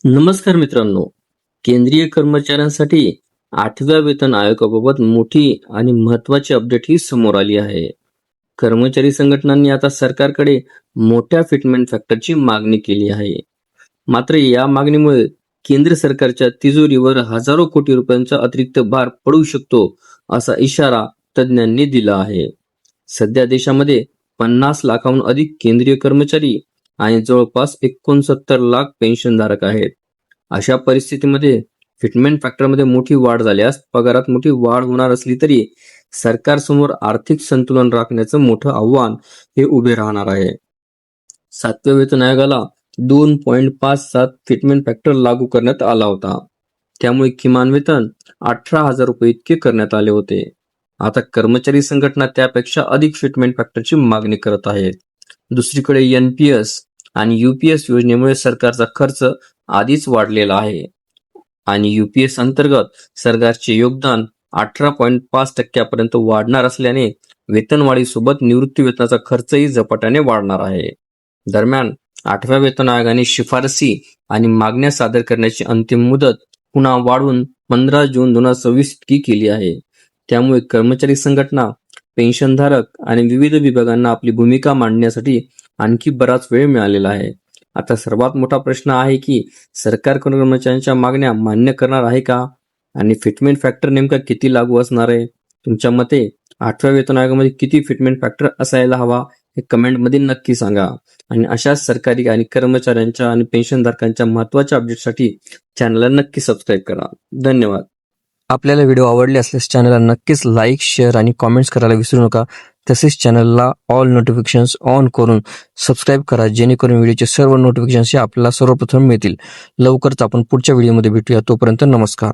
नमस्कार मित्रांनो. केंद्रीय कर्मचाऱ्यांसाठी 8व्या वेतन आयोगाबाबत मोठी आणि महत्त्वाची अपडेट ही समोर आली आहे. कर्मचारी संघटनांनी आता सरकारकडे मोठ्या फिटमेंट फॅक्टरची मागणी केली आहे. मात्र या मागणीमुळे केंद्र सरकारच्या तिजोरीवर हजारो कोटी रुपयांचा अतिरिक्त भार पडू शकतो, असा इशारा तज्ज्ञांनी दिला आहे. सध्या देशामध्ये 50 लाखाहून अधिक केंद्रीय कर्मचारी आणि जवळपास 69 लाख पेन्शनधारक आहेत. अशा परिस्थितीमध्ये फिटमेंट फॅक्टरमध्ये मोठी वाढ झाल्यास पगारात मोठी वाढ होणार असली तरी सरकारसमोर आर्थिक संतुलन राखण्याचं मोठं आव्हान हे उभे राहणार आहे. 7व्या वेतन आयोगाला 2.57 फिटमेंट फॅक्टर लागू करण्यात आला होता. त्यामुळे किमान वेतन 18,000 रुपये इतके करण्यात आले होते. आता कर्मचारी संघटना त्यापेक्षा अधिक फिटमेंट फॅक्टरची मागणी करत आहेत. दुसरीकडे NPS आणि UPS योजनेमुळे सरकारचा खर्च आधीच वाढलेला आहे आणि UPS अंतर्गत सरकारचे योगदान 18.5% वाढणार असल्याने वेतनवाढीसोबत निवृत्ती वेतनाचा खर्चही झपाट्याने वाढणार आहे. दरम्यान 8व्या वेतन आयोगाने शिफारसी आणि मागण्या सादर करण्याची अंतिम मुदत पुन्हा वाढवून 15 जून 2026 इतकी केली आहे. त्यामुळे कर्मचारी संघटना, पेन्शनधारक आणि विविध विभागांना आपली भूमिका मांडण्यासाठी आणखी बराच वेळ मिळालेला आहे. आता सर्वात मोठा प्रश्न आहे की सरकार कर्मचाऱ्यांच्या मागण्या मान्य करणार आहे का आणि फिटमेंट फॅक्टर नेमका किती लागू असणार आहे. तुमच्या मते 8व्या वेतन आयोगामध्ये किती फिटमेंट फॅक्टर असायला हवा हे कमेंटमध्ये नक्की सांगा. आणि अशाच सरकारी आणि कर्मचाऱ्यांच्या आणि पेन्शनधारकांच्या महत्त्वाच्या अपडेटसाठी चॅनलला नक्की सबस्क्राईब करा. धन्यवाद. आपल्याला व्हिडिओ आवडले असल्यास चॅनलला नक्कीच लाईक, शेअर आणि कॉमेंट्स करायला विसरू नका. तसेच चॅनलला ऑल नोटिफिकेशन्स ऑन करून सबस्क्राईब करा, जेणेकरून व्हिडिओचे सर्व नोटिफिकेशन्स आपल्याला सर्वप्रथम मिळतील. लवकरच आपण पुढच्या व्हिडिओमध्ये भेटूया. तोपर्यंत नमस्कार.